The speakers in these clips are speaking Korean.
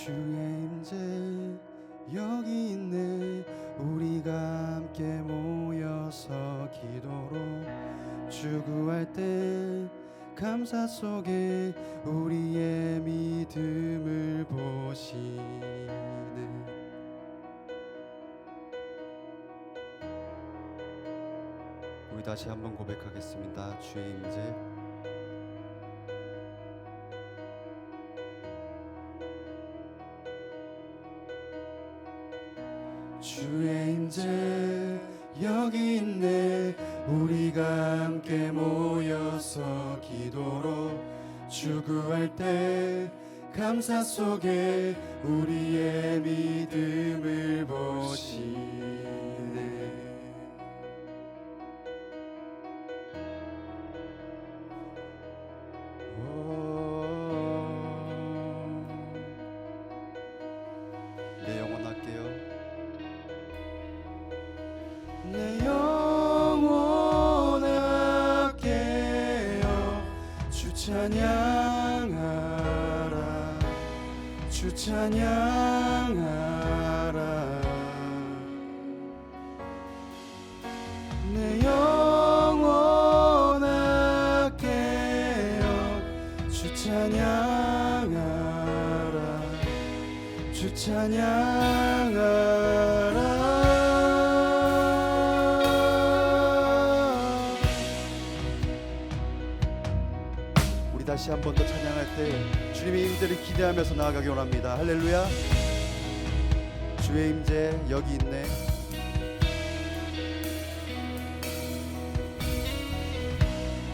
주의 임재 여기 있네. 우리가 함께 모여서 기도로 주구할 때 감사 속에 우리의 믿음을 보시네. 우리 다시 한번 고백하겠습니다. 주의 임재 주의 임재 여기 있네. 우리가 함께 모여서 기도로 주구할 때 감사 속에 우리의 믿음을 보시네. 내 영혼 할게요. 내 영혼 아껴 주 찬양하라. 주 찬양하라. 내 영혼 아껴 주 찬양하라. 주 찬양하라. 다시 한 번 더 찬양할 때 주님의 임재를 기대하면서 나아가기 원합니다. 할렐루야. 주의 임재 여기 있네.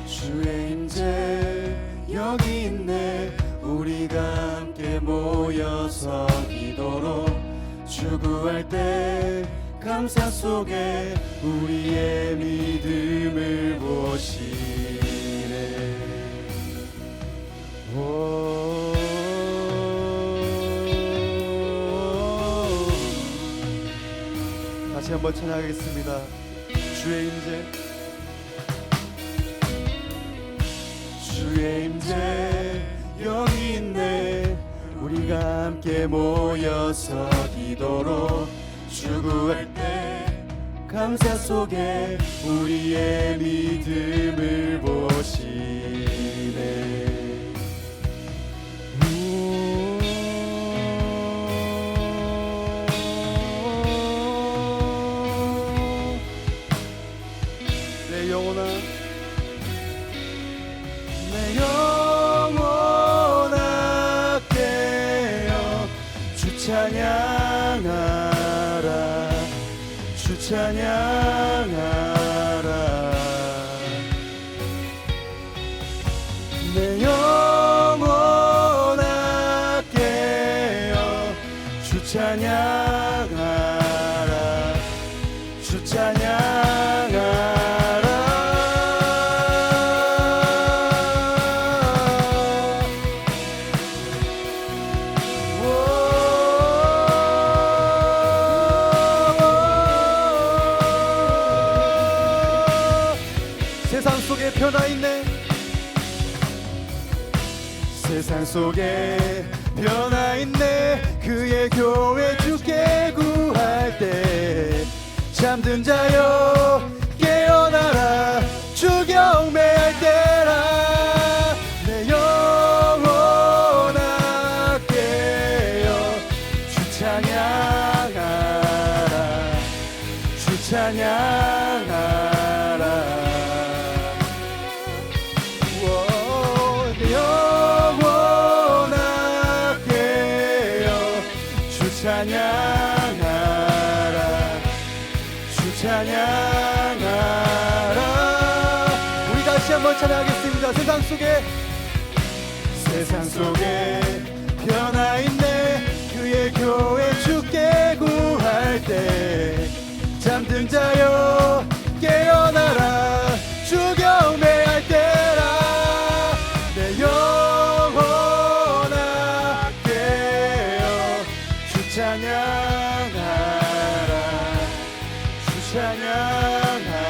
주의 임재 여기 있네. 우리가 함께 모여서 기도로 주구할 때 감사 속에 우리의 믿음을 보시네. 다시 한번 찬양하겠습니다. 주의 임재 주의 임재 여기 있네. 우리가 함께 모여서 기도로 주구할 때 감사 속에 우리의 믿음을 보시네. 내 영혼 아껴 주 찬양하라. 주 찬양하라. 내 영혼 아껴 주 찬양하라. 주 찬양하라. 세상 속에 변화있네. 세상 속에 변화있네. 그의 교회 주께 구할 때 잠든 자여 깨어나라. 주 경배할 때라. 내 영혼 아껴 주 찬양하라. 주 찬양하라. 찬양하라. 주 찬양하라. 우리 다시 한번 찬양하겠습니다. 세상 속에 변화있네. 그의 교회 주께 구할 때 잠든 자여 깨어나라. 주 경배할 때라. 내 영혼 아껴 주 찬양하라. 주 찬양하라.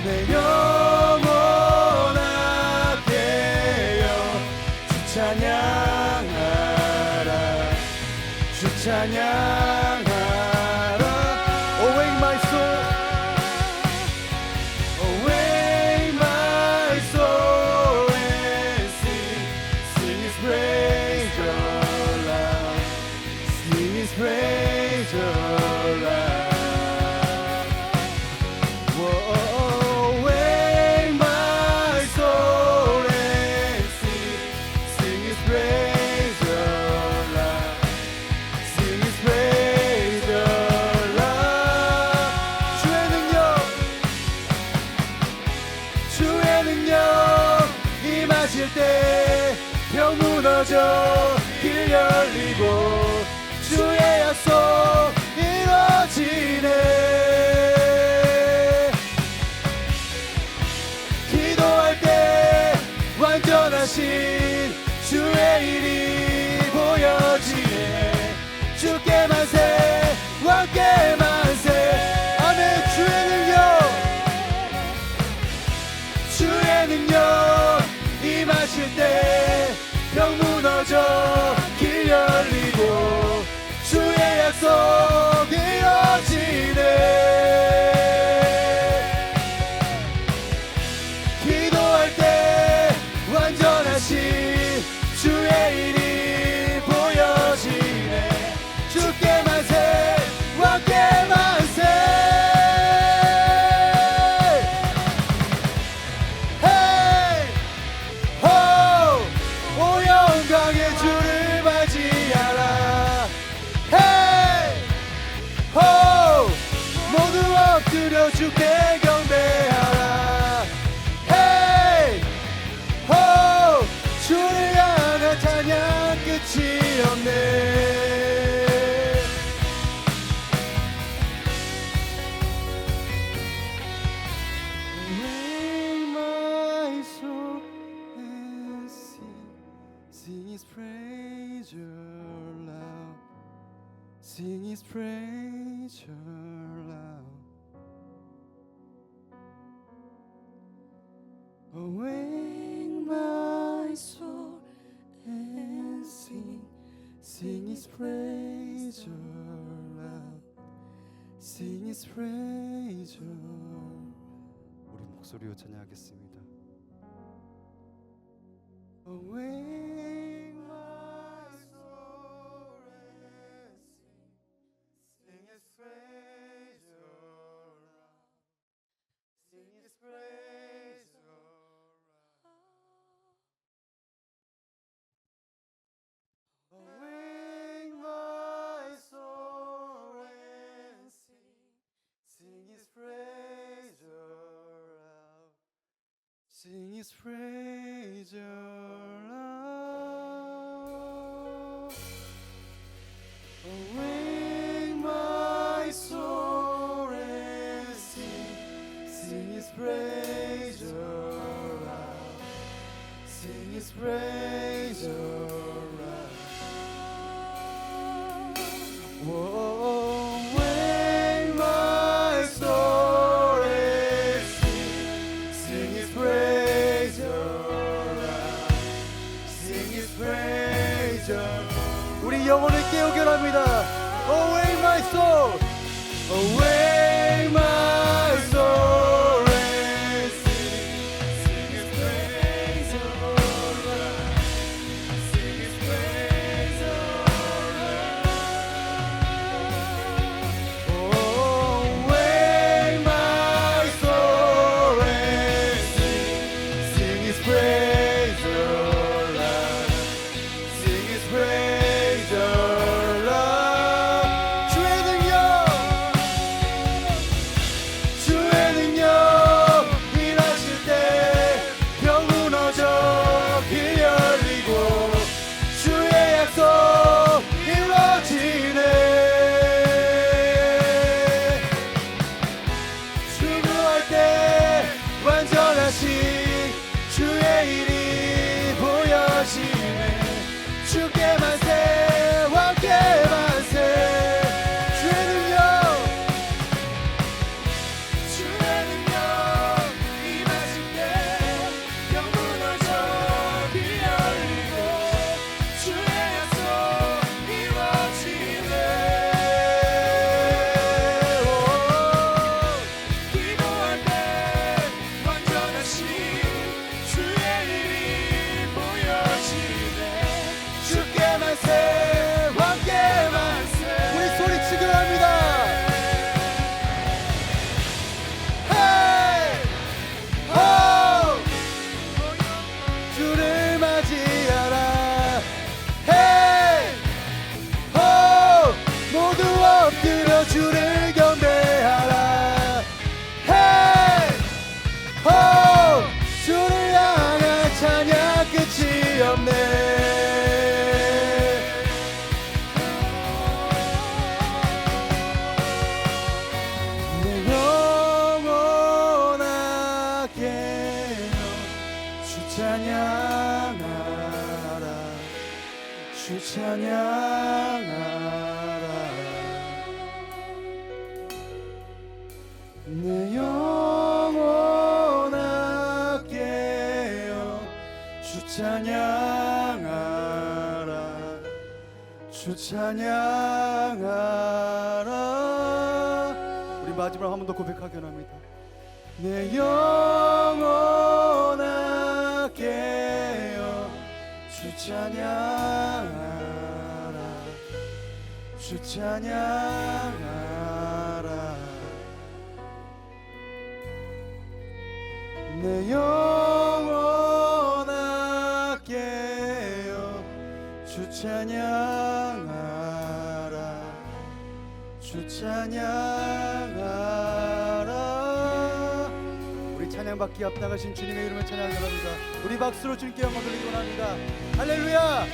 내 영혼 아껴 찬양하라. Awake my soul, awake my soul and sing, sing His praise aloud, sing His praise aloud. Awake my soul and sing, sing His praise aloud, sing His praise aloud. 주의 능력 임하실 때 병 무너져 길 열리고 주의 약속 이루어지네. 기도할 때 완전하신 주의 일이 보여지네. 주께 만세 왕께 만세. 아멘. 주의 능력 임하실 때 병 무너져 길 열리고 주의 약속 이루어지네. 기도할 때 완전하신 주의 일이 보여지네. 주께 만세 왕께 만세. Hey! 호! 오 영광의 주를 맞이하라. Hey! 호! 모두 엎드려 주께 경배하라. Hey! 호! 주를 향한 찬양 끝이 없네. Awake my soul and sing, sing His praise aloud, sing His praise aloud. Awake my soul and sing, sing His praise aloud, sing His praise aloud. 우리 목소리로 찬양하겠습니다. Awake my soul and sing His praise aloud, sing His praise aloud. Awake my soul and sing His praise aloud, sing His praise aloud. Awake my soul and sing His praise aloud, sing His praise aloud. Whoa, awake my soul and sing His praise aloud, sing His praise aloud. 우리 영혼을 깨우게 합니다. Awake my soul, awake my soul and sing His praise aloud, sing His praise aloud. Oh, awake my soul and sing His praise aloud, sing His praise aloud. 주의 능력 일하실 때 병 무너져 길 열리고 주의 약속 이루어지네. 주구할 때 완전하신 주의 일이 보여지네. 주께 만세 왕께 만세. 주의 능력 임하실 때 병 무너져 길 열리고 주의 약속 이루어지네. 찬양하라. 내 영혼아 깨어 주 찬양하라. 주 찬양하라. 우리 마지막으로 한 번 더 고백하기 원합니다. 내 영혼아 깨어 주 찬양하라. 주 찬양하라. 내 영혼아 깨어 주 찬양하라. 주 찬양하라. 우리 찬양받기 앞나가신 주님의 이름을 찬양합니다. 우리 박수로 주님께 영광 돌리기 원합니다. 할렐루야.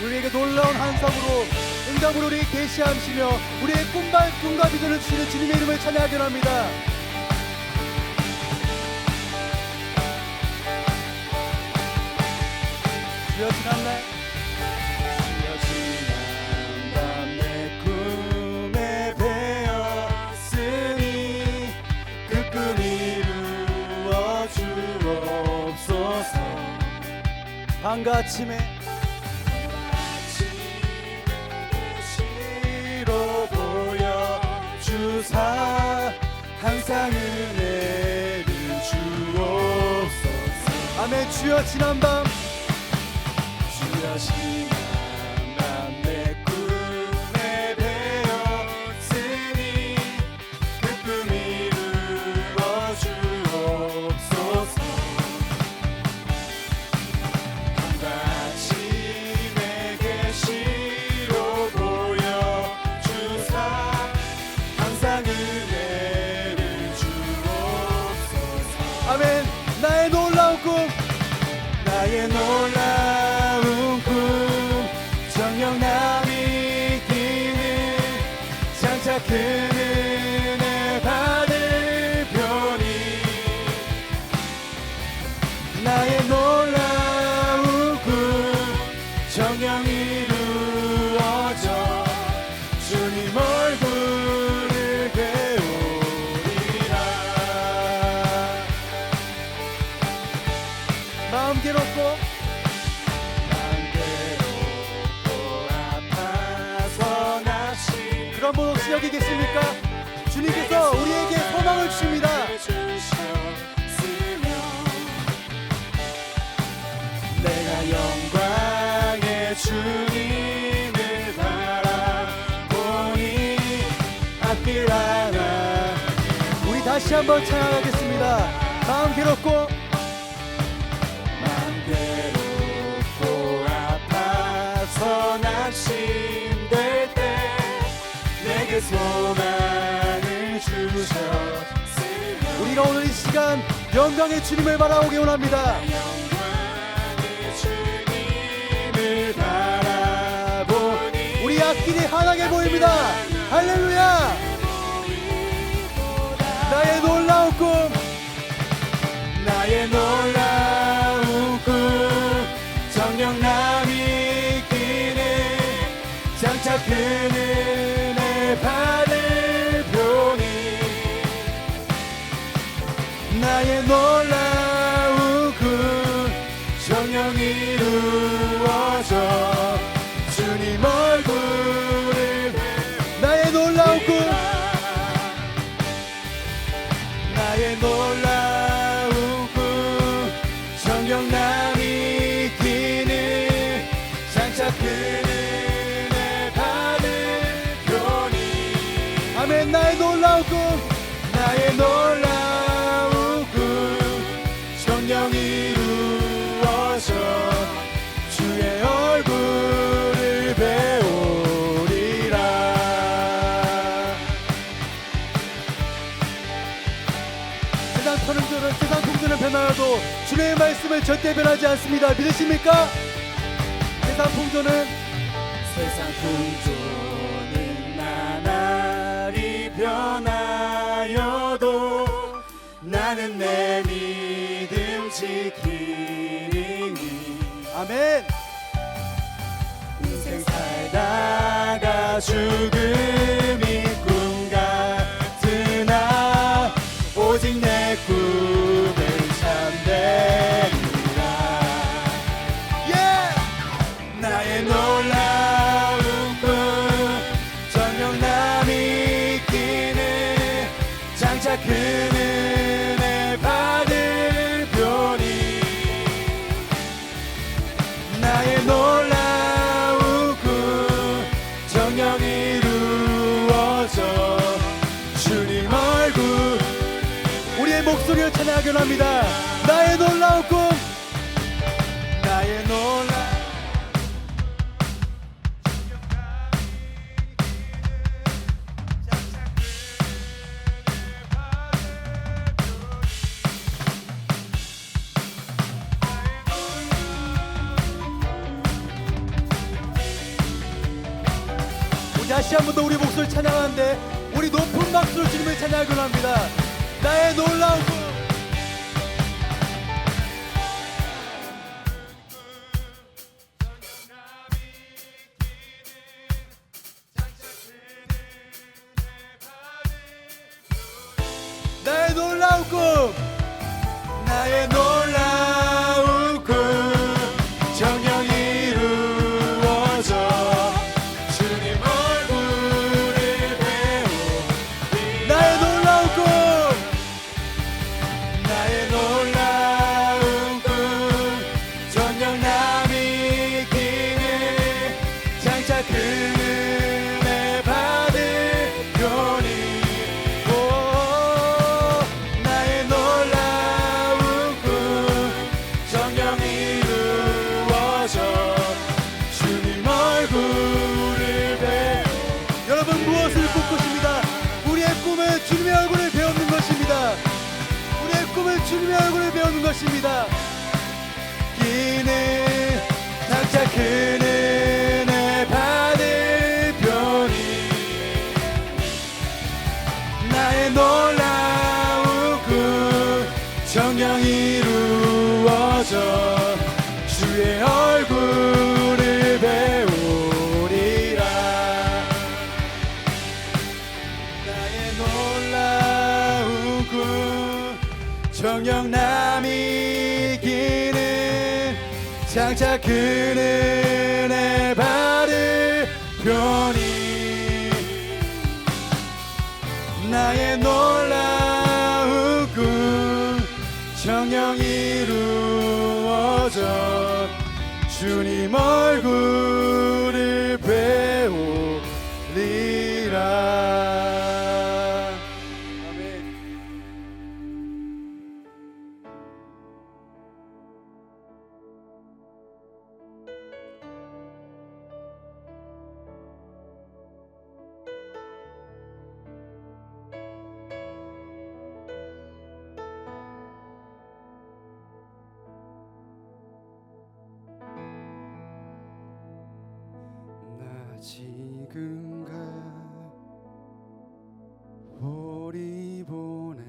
우리에게 놀라운 한상으로 응답으로 우리 계시하시며 우리의 꿈과 비전을 주시는 주님의 이름을 찬양하기 원합니다. 주여 지난날 내 꿈에 배었으니 그 꿈 이루어 주옵소서. 밤과 아침에 항상 은혜를 주옵소서. 아멘. 주여 지난밤 주여 지난밤 내 꿈에 배었으니 그 꿈 이루어 주옵소서. 밤과 아침에 계시로 보여 주사 항상 은혜를 주옵소서. 아멘. 나의 놀라운 꿈, 나의 놀라운 꿈 정녕 남이 기는 장차 큰 은혜 받을 편이. 나의 놀라운 꿈 정녕 이루어져 주님 얼굴을 배우리라. 마음 괴롭고 아파서 낫시 그런 분 혹시 여기 계십니까? 주님께서 우리에게 소망을 주십니다. 내가 영광의 주님을 바라보니 앞길 하나. 우리 다시 한번 찬양하겠습니다. 마음 괴롭고 아파서 낙심될 때 내게 소망을 주셨으며. 우리가 오늘 이 시간 영광의 주님을 바라보기 원합니다. 영광의 주님을 바라보니 우리 앞길이 환하게 보입니다. 할렐루야. 나의 놀라운 꿈, 나의 놀라운 꿈 정녕 남이 기는 장차 큰 은혜 받을 표니. 나의 놀라운 꿈 정녕 이루어져 주님 얼굴을. 나의 놀라운 꿈, 나의 놀라운 꿈 정녕 남이 기는 장차 큰 은혜 받을 표니. 아멘. 나의 놀라운 꿈, 나의 놀라운 꿈 정녕 이루어져 주의 얼굴을 배우리라. 세상 풍조는 변하여도 주님의 말씀을 절대 변하지 않습니다. 믿으십니까? 세상 풍조는 나나 아멘. 인생 살다가 죽음이 꿈 같으나 오직 내 꿈은 참되리라. 나의 놀라운 꿈 정녕 남이 있기는 장차 그 은혜 받을 표니. 나의 놀라운 꿈 정녕 이루어져 주님 얼굴. 우리의 목소리를 찬양하기로 합니다. 나의 놀라운 꿈, 나의 놀라운 다시 한 번 더 우리 목소리 찬양하는데 우리 높은 박수로 주님을 찬양하기로 합니다. 나의 놀라운 꿈. 나의 놀라운 꿈, 나의 놀라운 꿈 정녕 이루어져 주님 얼굴을 배우리. 나의 놀라운 꿈, 나의 놀라운 꿈 정녕 남이 있기는 장차 그 은혜 받을 표니. 나의 놀라운 꿈 정녕 이루어져 주님 얼굴을 배우. 여러분 무엇을 꿈 것입니다. 우리의 꿈은 주님의 얼굴을 배우는 것입니다. 우리의 꿈은 주님의 얼굴을 배우는 것입니다. 기는 장차 그 은혜 받을 표니. 나의 놀라운 꿈 정녕 이루어져 주의 얼굴을 배우리라. 나의 놀라운 꿈 정녕 남이 있기는 장차 그 은혜 받을 표니. 나의 놀라운 꿈 정녕 이루어져 주님 얼굴을 배우리라. 아멘. 나 지금 가 보리 보내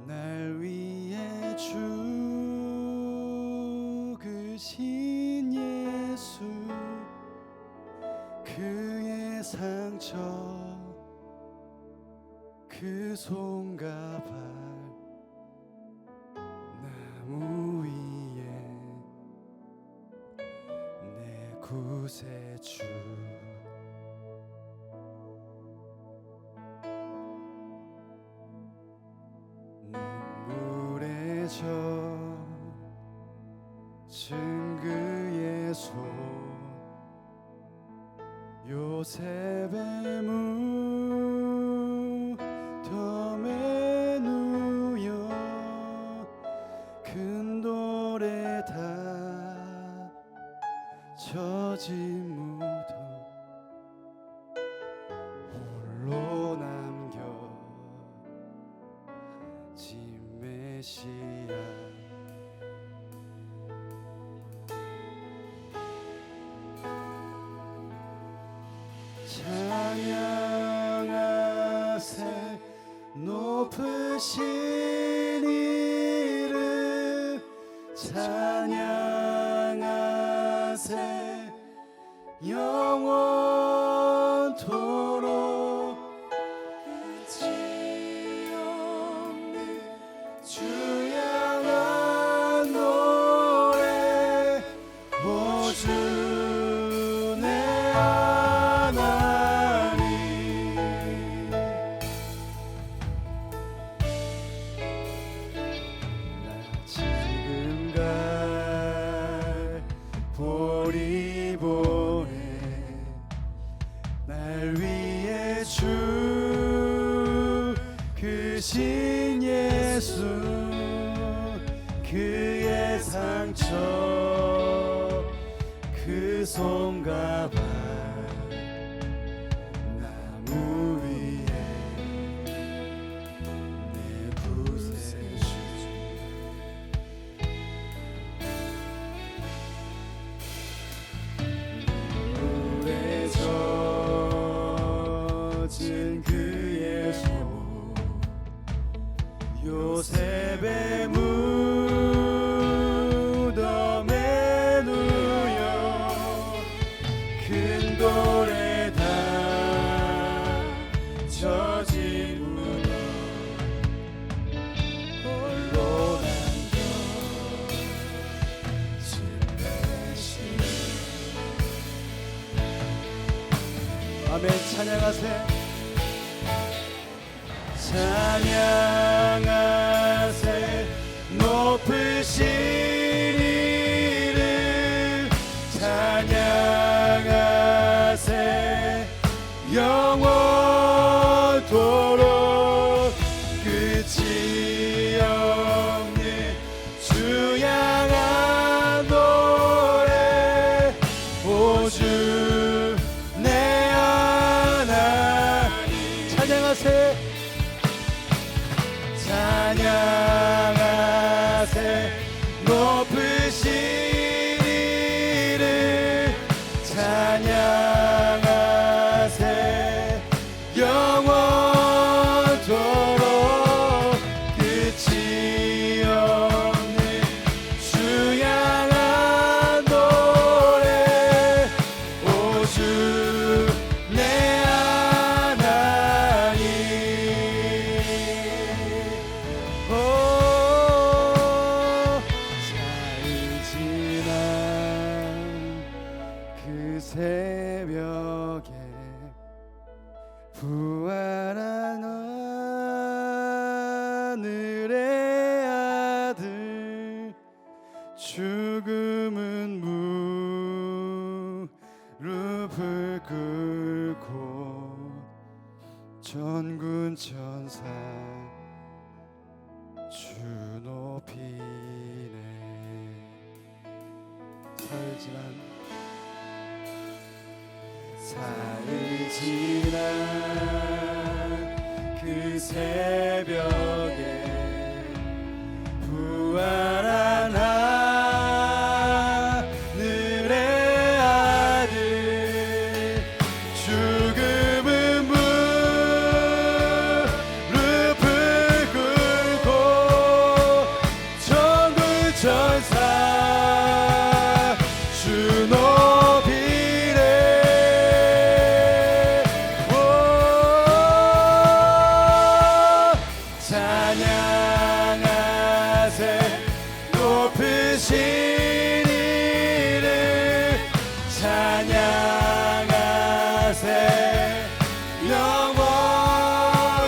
날 위해 죽으신 예수. 그의 상처 그 손과 발 나무 위에 내 구세주. 눈물에 젖은 그의 손 요셉의 무덤에 누여 큰 돌에 젖은 무덤 홀로 남겨진 메시아. 찬양하세 높으신 이름 찬양하세 영원토록 끝이 없는 주 향한 노래 오 주 내 하나님 나 지금 갈 보리보에 날 위해 죽으신 예수 그의 상처 그 손과 발 나무 위에 내 부세주주 물에 젖은 그의 손 요셉의 무덤에 누여 큰 돌에 젖은 무덤 홀로 남겨 집대신 아멘. 찬양하세 찬양하세 높으신 이름 찬양하세 영원토록 끝이 없는 주 향한 노래 오 주 내 하나님 찬양하세 찬양하세 높으신 이름 찬양하세 영원토록 끝이 없는 주 향한 노래 오 주 내 하나님 사흘 지난 그 새벽에 부활한 하늘의 아들 죽음은 무릎을 꿇고 전군 천사 주 높이네 사흘 지난 그 새벽에 부활한 하늘의 아들 죽음은 무릎을 꿇고 전군 천사 주 높이네 찬양하세 높으신 이름 찬양하세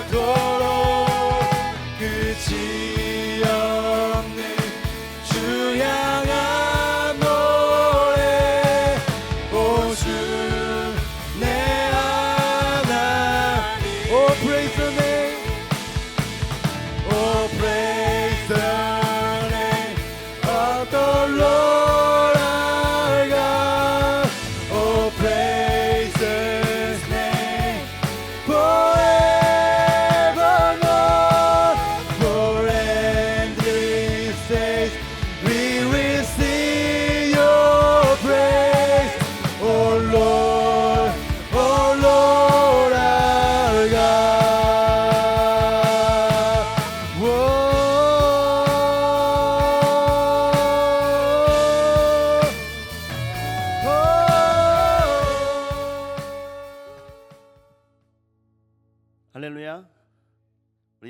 영원토록 끝이 없는 주 향한 노래 오 주 내 하나님 Oh praise the name Oh praise the name of the Lord our God Oh praise His name forevermore for endless days we will sing your praise Oh Lord our God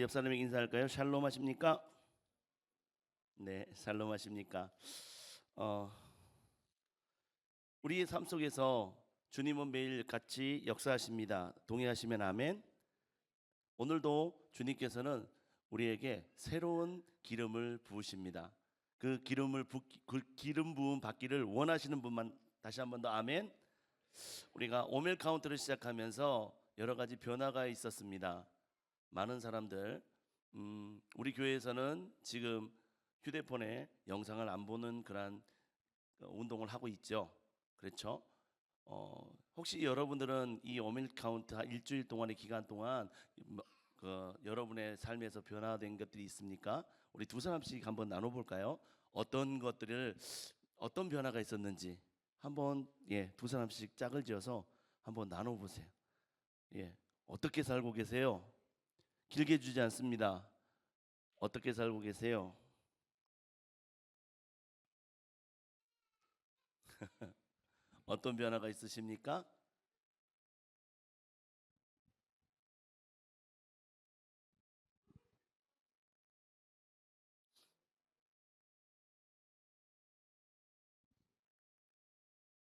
옆 사람에게 인사할까요? 샬롬 하십니까? 네, 샬롬 하십니까? 우리의 삶 속에서 주님은 매일 같이 역사하십니다. 동의하시면 아멘. 오늘도 주님께서는 우리에게 새로운 기름을 부으십니다. 그 기름 부음 받기를 원하시는 분만 다시 한 번 더 아멘. 우리가 오멜 카운트를 시작하면서 여러 가지 변화가 있었습니다. 많은 사람들 우리 교회에서는 지금 휴대폰에 영상을 안 보는 그런 운동을 하고 있죠. 그렇죠? 혹시 여러분들은 이 오밀 카운트 일주일 동안의 기간 동안 여러분의 삶에서 변화된 것들이 있습니까? 우리 두 사람씩 한번 나눠볼까요? 어떤 변화가 있었는지 한번 두 사람씩 짝을 지어서 한번 나눠보세요. 어떻게 살고 계세요? 길게 주지 않습니다. 어떻게 살고 계세요? 어떤 변화가 있으십니까?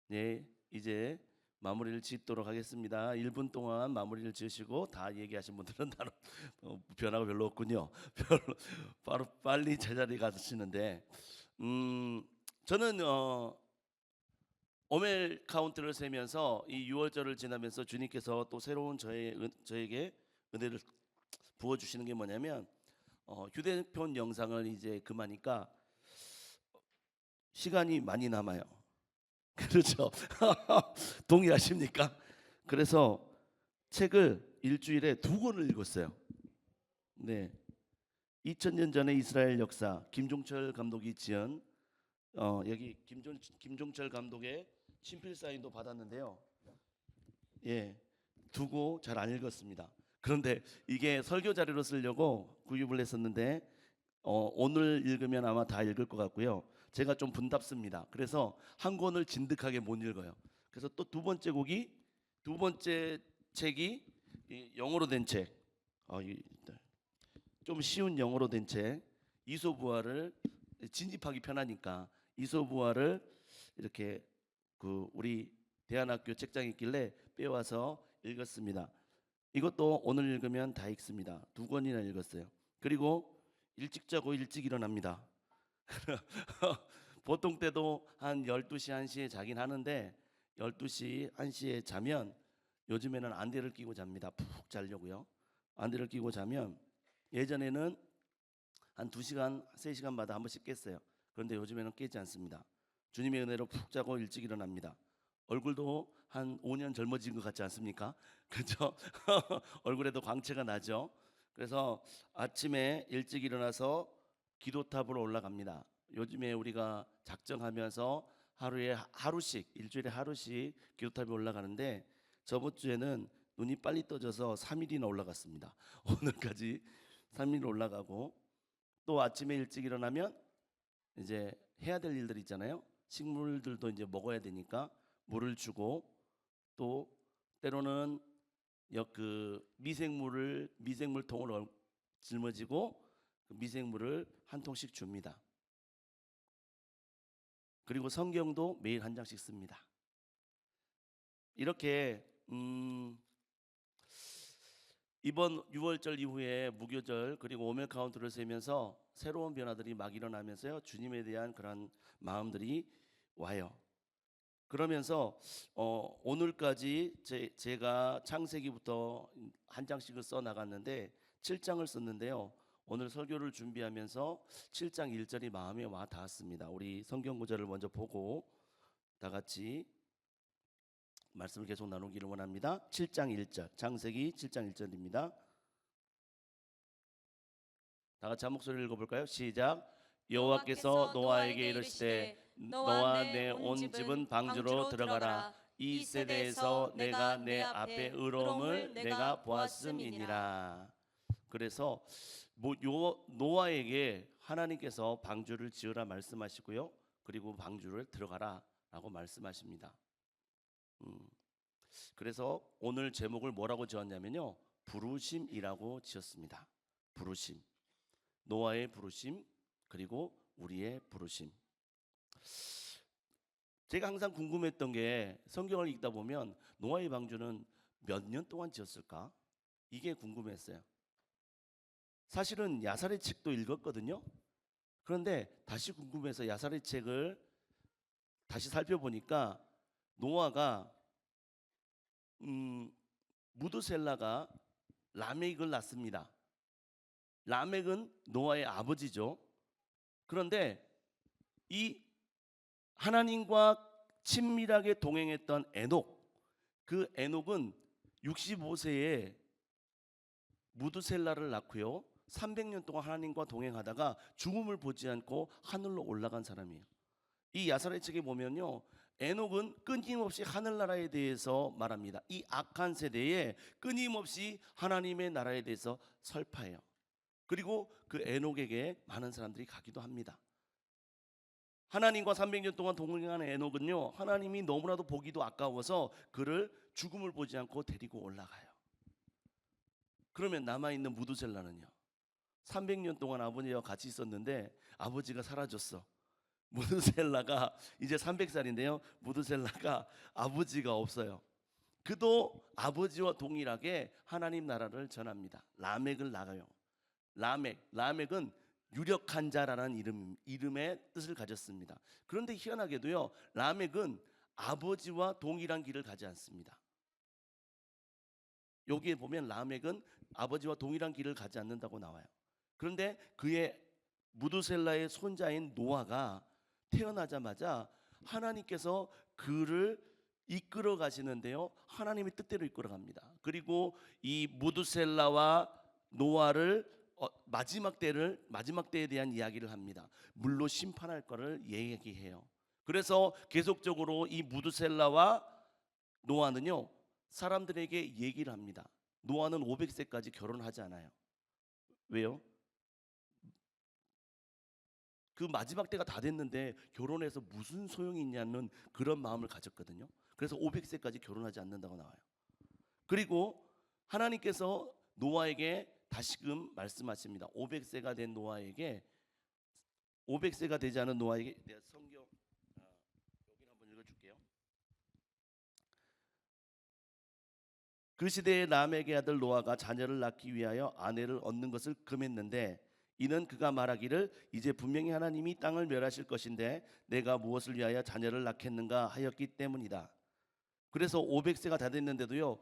네, 이제 마무리를 짓도록 하겠습니다. 1분 동안 마무리를 지으시고 다 얘기하신 분들은 나는 변화가 별로 없군요. 바로 빨리 제자리 가시는데 저는 오멜 카운트를 세면서 이 6월절을 지나면서 주님께서 또 새로운 저에게 은혜를 부어주시는 게 뭐냐면 휴대폰 영상을 이제 그만이니까 시간이 많이 남아요. 그렇죠. 동의하십니까? 그래서 책을 일주일에 2권을 읽었어요. 네, 2000년 전의 이스라엘 역사 김종철 감독이 지은 여기 김종철 감독의 친필 사인도 받았는데요. 두고 잘 안 읽었습니다. 그런데 이게 설교 자료로 쓰려고 구입을 했었는데 오늘 읽으면 아마 다 읽을 것 같고요. 제가 좀 분답습니다. 그래서 한 권을 진득하게 못 읽어요. 그래서 또 두 번째 책이 영어로 된 책, 좀 쉬운 영어로 된 책, 이소부화를 진집하기 편하니까 이소부화를 이렇게 우리 대안학교 책장에 있길래 빼와서 읽었습니다. 이것도 오늘 읽으면 다 읽습니다. 2권이나 읽었어요. 그리고 일찍 자고 일찍 일어납니다. 보통 때도 한 12시, 1시에 자긴 하는데 12시, 1시에 자면 요즘에는 안대를 끼고 잡니다. 푹 자려고요. 안대를 끼고 자면 예전에는 한 2시간, 3시간마다 한 번씩 깼어요. 그런데 요즘에는 깨지 않습니다. 주님의 은혜로 푹 자고 일찍 일어납니다. 얼굴도 한 5년 젊어진 것 같지 않습니까? 그렇죠? 얼굴에도 광채가 나죠. 그래서 아침에 일찍 일어나서 기도탑으로 올라갑니다. 요즘에 우리가 작정하면서 일주일에 하루씩 기도탑에 올라가는데 저번 주에는 눈이 빨리 떠져서 3일이나 올라갔습니다. 오늘까지 3일 올라가고 또 아침에 일찍 일어나면 이제 해야 될 일들 있잖아요. 식물들도 이제 먹어야 되니까 물을 주고 또 때로는 미생물통을 짊어지고 그 미생물을 한 통씩 줍니다. 그리고 성경도 매일 한 장씩 씁니다. 이렇게 이번 6월절 이후에 무교절 그리고 오멜 카운트를 세면서 새로운 변화들이 막 일어나면서요. 주님에 대한 그런 마음들이 와요. 그러면서 오늘까지 제가 창세기부터 한 장씩을 써 나갔는데 7장을 썼는데요. 오늘 설교를 준비하면서 7장 1절이 마음에 와 닿았습니다. 우리 성경 구절을 먼저 보고 다 같이 말씀을 계속 나누기를 원합니다. 7장 1절, 창세기 7장 1절입니다. 다 같이 한 목소리를 읽어볼까요? 시작. 여호와께서 노아에게 이르시되 너와 내 온 집은 방주로 들어가라. 이 세대에서 내가 내 앞에 의로움을 내가 보았음이니라. 그래서 노아에게 하나님께서 방주를 지으라 말씀하시고요. 그리고 방주를 들어가라 라고 말씀하십니다. 그래서 오늘 제목을 뭐라고 지었냐면요, 부르심이라고 지었습니다. 부르심, 노아의 부르심, 그리고 우리의 부르심. 제가 항상 궁금했던 게 성경을 읽다 보면 노아의 방주는 몇 년 동안 지었을까? 이게 궁금했어요. 사실은 야살의 책도 읽었거든요. 그런데 다시 궁금해서 야살의 책을 다시 살펴보니까 노아가 무드셀라가 라멕을 낳습니다. 라멕은 노아의 아버지죠. 그런데 이 하나님과 친밀하게 동행했던 에녹, 그 에녹은 65세에 무드셀라를 낳고요. 300년 동안 하나님과 동행하다가 죽음을 보지 않고 하늘로 올라간 사람이에요. 이 야살의 책에 보면요, 에녹은 끊임없이 하늘나라에 대해서 말합니다. 이 악한 세대에 끊임없이 하나님의 나라에 대해서 설파해요. 그리고 그 에녹에게 많은 사람들이 가기도 합니다. 하나님과 300년 동안 동행하는 에녹은요, 하나님이 너무나도 보기도 아까워서 그를 죽음을 보지 않고 데리고 올라가요. 그러면 남아있는 무드셀라는요, 300년 동안 아버지와 같이 있었는데 아버지가 사라졌어. 무드셀라가 이제 300살인데요. 무드셀라가 아버지가 없어요. 그도 아버지와 동일하게 하나님 나라를 전합니다. 라멕을 낳아요. 라멕은 유력한 자라는 이름의 뜻을 가졌습니다. 그런데 희한하게도요, 라멕은 아버지와 동일한 길을 가지 않습니다. 여기에 보면 라멕은 아버지와 동일한 길을 가지 않는다고 나와요. 그런데 그의 무드셀라의 손자인 노아가 태어나자마자 하나님께서 그를 이끌어 가시는데요, 하나님의 뜻대로 이끌어 갑니다. 그리고 이 무드셀라와 노아를 마지막 때에 대한 이야기를 합니다. 물로 심판할 거를 얘기해요. 그래서 계속적으로 이 무드셀라와 노아는요, 사람들에게 얘기를 합니다. 노아는 500세까지 결혼하지 않아요. 왜요? 그 마지막 때가 다 됐는데 결혼해서 무슨 소용이 있냐는 그런 마음을 가졌거든요. 그래서 500세까지 결혼하지 않는다고 나와요. 그리고 하나님께서 노아에게 다시금 말씀하십니다. 500세가 된 노아에게, 500세가 되지 않은 노아에게, 내가 성경 여기 한번 읽어줄게요. 그 시대에 람에게 아들 노아가 자녀를 낳기 위하여 아내를 얻는 것을 금했는데, 이는 그가 말하기를 이제 분명히 하나님이 땅을 멸하실 것인데 내가 무엇을 위하여 자녀를 낳겠는가 하였기 때문이다. 그래서 500세가 다 됐는데도요,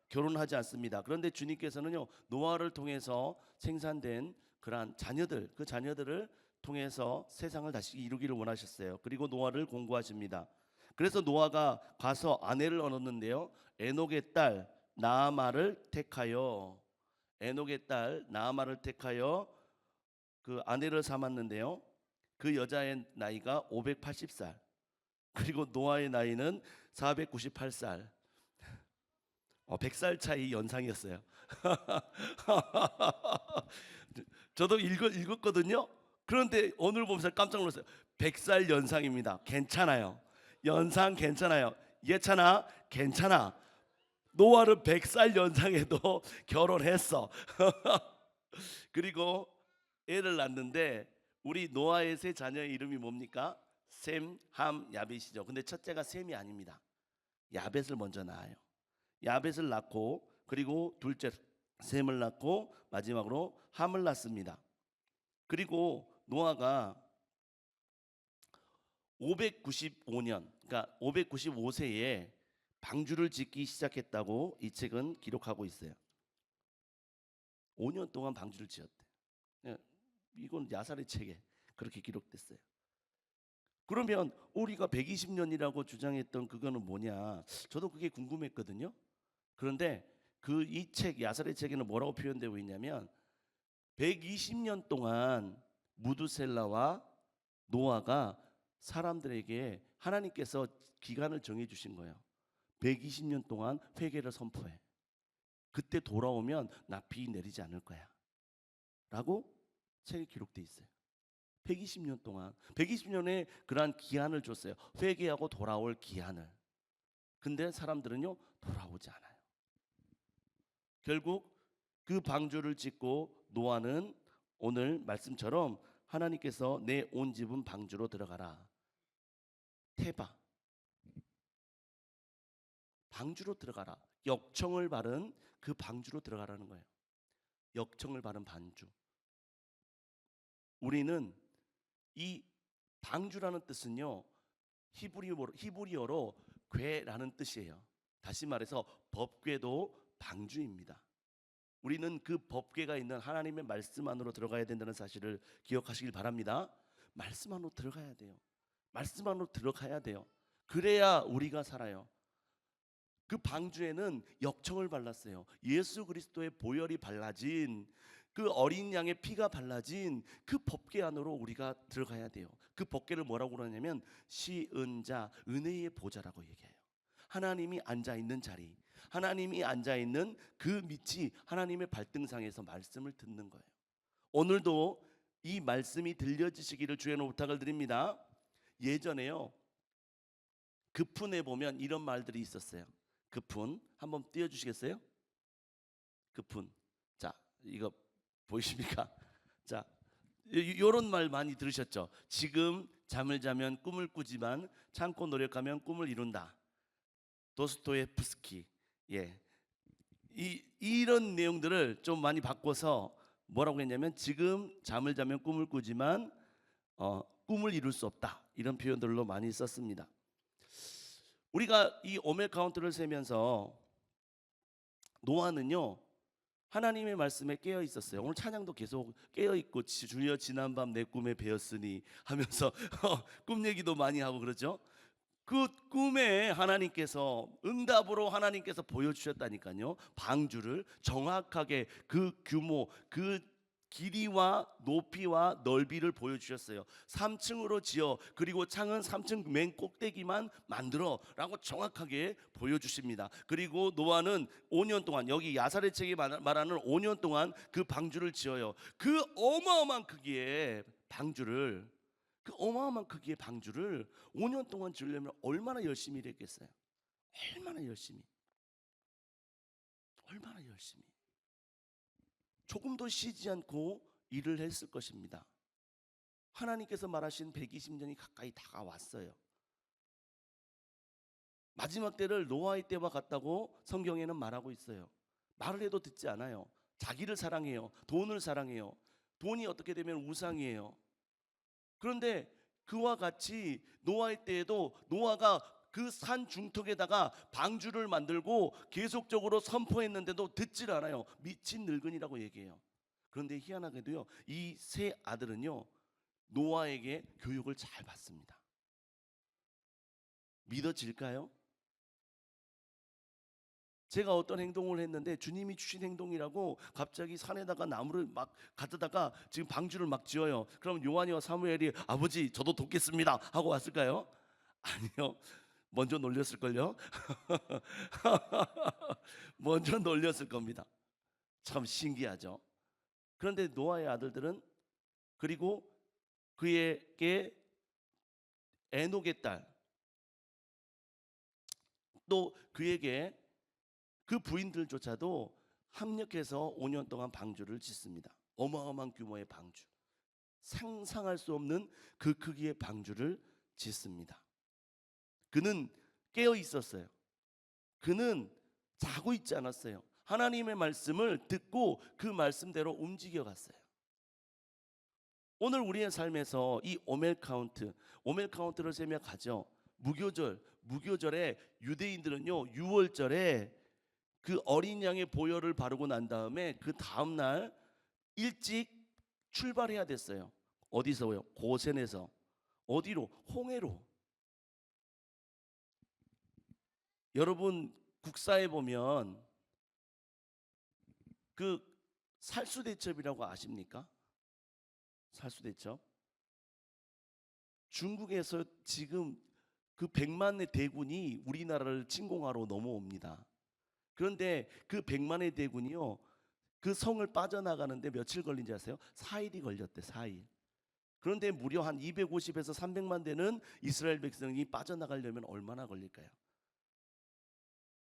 결혼하지 않습니다. 그런데 주님께서는요, 노아를 통해서 생산된 그러한 자녀들, 그 자녀들을 통해서 세상을 다시 이루기를 원하셨어요. 그리고 노아를 공고하십니다. 그래서 노아가 가서 아내를 얻었는데요, 에녹의 딸 나아마를 택하여, 에녹의 딸 나아마를 택하여 그 아내를 삼았는데요, 그 여자의 나이가 580살, 그리고 노아의 나이는 498살. 100살 차이 연상이었어요. 저도 읽었거든요. 그런데 오늘 보면서 깜짝 놀랐어요. 100살 연상입니다. 괜찮아요. 연상 괜찮아요. 예찬아 괜찮아. 노아를 100살 연상에도 결혼했어. 그리고 애를 낳는데 우리 노아의 세 자녀의 이름이 뭡니까? 셈, 함, 야벳이죠. 근데 첫째가 셈이 아닙니다. 야벳을 먼저 낳아요. 야벳을 낳고, 그리고 둘째 셈을 낳고, 마지막으로 함을 낳습니다. 그리고 노아가 595년, 그러니까 595세에 방주를 짓기 시작했다고 이 책은 기록하고 있어요. 5년 동안 방주를 지었대. 이건 야살의 책에 그렇게 기록됐어요. 그러면 우리가 120년이라고 주장했던 그거는 뭐냐? 저도 그게 궁금했거든요. 그런데 그 이 책 야살의 책에는 뭐라고 표현되고 있냐면 120년 동안 무드셀라와 노아가 사람들에게 하나님께서 기간을 정해 주신 거예요. 120년 동안 회개를 선포해. 그때 돌아오면 나 비 내리지 않을 거야. 라고 책에 기록돼 있어요. 120년 동안 120년의 그러한 기한을 줬어요. 회개하고 돌아올 기한을. 근데 사람들은요, 돌아오지 않아요. 결국 그 방주를 짓고 노아는 오늘 말씀처럼 하나님께서 내 온 집은 방주로 들어가라. 테바 방주로 들어가라. 역청을 바른 그 방주로 들어가라는 거예요. 역청을 바른 방주. 우리는 이 방주라는 뜻은요, 히브리어로 궤라는 뜻이에요. 다시 말해서 법궤도 방주입니다. 우리는 그 법궤가 있는 하나님의 말씀 안으로 들어가야 된다는 사실을 기억하시길 바랍니다. 말씀 안으로 들어가야 돼요. 말씀 안으로 들어가야 돼요. 그래야 우리가 살아요. 그 방주에는 역청을 발랐어요. 예수 그리스도의 보혈이 발라진, 그 어린 양의 피가 발라진 그 법궤 안으로 우리가 들어가야 돼요. 그 법궤를 뭐라고 그러냐면 시은자, 은혜의 보좌라고 얘기해요. 하나님이 앉아 있는 자리, 하나님이 앉아 있는 그 밑이 하나님의 발등상에서 말씀을 듣는 거예요. 오늘도 이 말씀이 들려지시기를 주의 이름으로 부탁을 드립니다. 예전에요, 급훈에 보면 이런 말들이 있었어요. 급훈 한번 띄워주시겠어요? 급훈. 자, 이거 보이십니까? 자, 요런 말 많이 들으셨죠? 지금 잠을 자면 꿈을 꾸지만 참고 노력하면 꿈을 이룬다. 도스토예프스키. 예, 이런 내용들을 좀 많이 바꿔서 뭐라고 했냐면 지금 잠을 자면 꿈을 꾸지만 꿈을 이룰 수 없다. 이런 표현들로 많이 썼습니다. 우리가 이 오멜 카운트를 세면서 노아는요, 하나님의 말씀에 깨어 있었어요. 오늘 찬양도 계속 깨어 있고 주여 지난밤 내 꿈에 배었으니 하면서 꿈 얘기도 많이 하고 그러죠. 그 꿈에 하나님께서 응답으로 하나님께서 보여주셨다니까요. 방주를 정확하게 그 규모, 그 길이와 높이와 넓이를 보여주셨어요. 3층으로 지어, 그리고 창은 3층 맨 꼭대기만 만들어 라고 정확하게 보여주십니다. 그리고 노아는 5년 동안, 여기 야사의 책이 말하는 5년 동안 그 방주를 지어요. 그 어마어마한 크기의 방주를 5년 동안 지으려면 얼마나 열심히 일했겠어요? 얼마나 열심히. 조금도 쉬지 않고 일을 했을 것입니다. 하나님께서 말하신 120년이 가까이 다가왔어요. 마지막 때를 노아의 때와 같다고 성경에는 말하고 있어요. 말을 해도 듣지 않아요. 자기를 사랑해요. 돈을 사랑해요. 돈이 어떻게 되면 우상이에요. 그런데 그와 같이 노아의 때에도 노아가 그 산 중턱에다가 방주를 만들고 계속적으로 선포했는데도 듣질 않아요. 미친 늙은이라고 얘기해요. 그런데 희한하게도요, 이 세 아들은요, 노아에게 교육을 잘 받습니다. 믿어질까요? 제가 어떤 행동을 했는데 주님이 주신 행동이라고 갑자기 산에다가 나무를 막 가져다가 지금 방주를 막 지어요. 그럼 요한이와 사무엘이 아버지 저도 돕겠습니다 하고 왔을까요? 아니요. 먼저 놀렸을걸요. 먼저 놀렸을 겁니다. 참 신기하죠. 그런데 노아의 아들들은, 그리고 그에게 에녹의 딸, 또 그에게 그 부인들조차도 합력해서 5년 동안 방주를 짓습니다. 어마어마한 규모의 방주, 상상할 수 없는 그 크기의 방주를 짓습니다. 그는 깨어 있었어요. 그는 자고 있지 않았어요. 하나님의 말씀을 듣고 그 말씀대로 움직여 갔어요. 오늘 우리의 삶에서 이 오멜 카운트를 세며 가죠. 무교절에 유대인들은요, 6월절에 그 어린 양의 보혈을 바르고 난 다음에 그 다음 날 일찍 출발해야 됐어요. 어디서요? 고센에서. 어디로? 홍해로. 여러분, 국사에 보면 그 살수대첩이라고 아십니까? 살수대첩. 중국에서 지금 그 100만의 대군이 우리나라를 침공하러 넘어옵니다. 그런데 그 100만의 대군이요, 그 성을 빠져나가는데 며칠 걸린지 아세요? 4일이 걸렸대. 4일. 그런데 무려 한 250에서 300만 되는 이스라엘 백성이 빠져나가려면 얼마나 걸릴까요?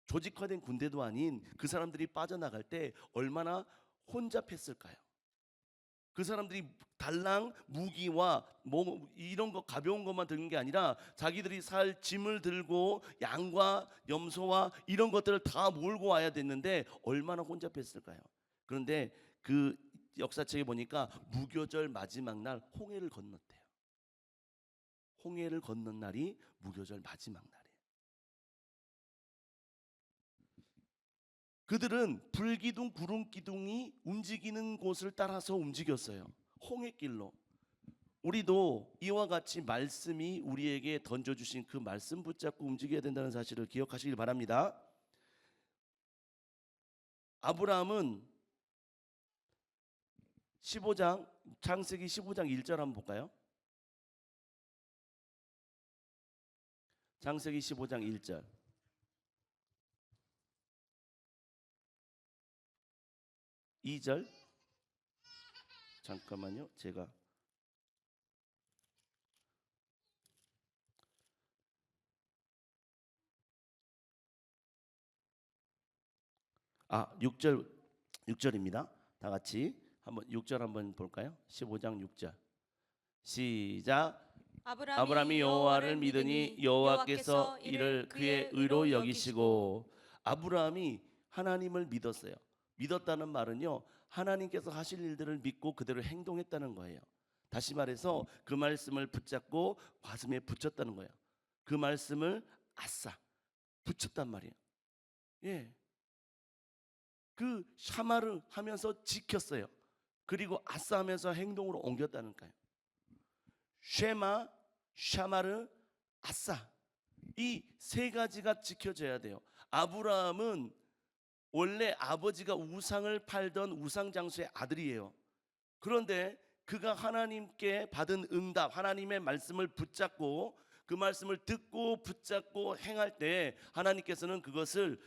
조직화된 군대도 아닌 그 사람들이 빠져나갈 때 얼마나 혼잡했을까요? 그 사람들이 달랑 무기와 뭐 이런 거 가벼운 것만 드는 게 아니라 자기들이 살 짐을 들고 양과 염소와 이런 것들을 다 몰고 와야 됐는데 얼마나 혼잡했을까요? 그런데 그 역사책에 보니까 무교절 마지막 날 홍해를 건넜대요. 홍해를 건넌 날이 무교절 마지막 날이에요. 그들은 불기둥 구름기둥이 움직이는 곳을 따라서 움직였어요. 홍해길로. 우리도 이와 같이 말씀이 우리에게 던져주신 그 말씀 붙잡고 움직여야 된다는 사실을 기억하시길 바랍니다. 아브라함은 15장 창세기 15장 1절 한번 볼까요? 창세기 15장 1절. 2절. 잠깐만요. 제가 6절입니다. 다 같이 한번 6절 한번 볼까요? 15장 6절. 시작. 아브라함이 여호와를 믿으니 여호와께서 이를 그의 의로 여기시고. 아브라함이 하나님을 믿었어요. 믿었다는 말은요, 하나님께서 하실 일들을 믿고 그대로 행동했다는 거예요. 다시 말해서 그 말씀을 붙잡고 가슴에 붙였다는 거예요. 그 말씀을 아싸 붙였단 말이에요. 예, 그 샤마르 하면서 지켰어요. 그리고 아싸 하면서 행동으로 옮겼다는 거예요. 쉐마, 샤마르, 아싸, 이 세 가지가 지켜져야 돼요. 아브라함은 원래 아버지가 우상을 팔던 우상 장수의 아들이에요. 그런데 그가 하나님께 받은 응답, 하나님의 말씀을 붙잡고 그 말씀을 듣고 붙잡고 행할 때 하나님께서는 그것을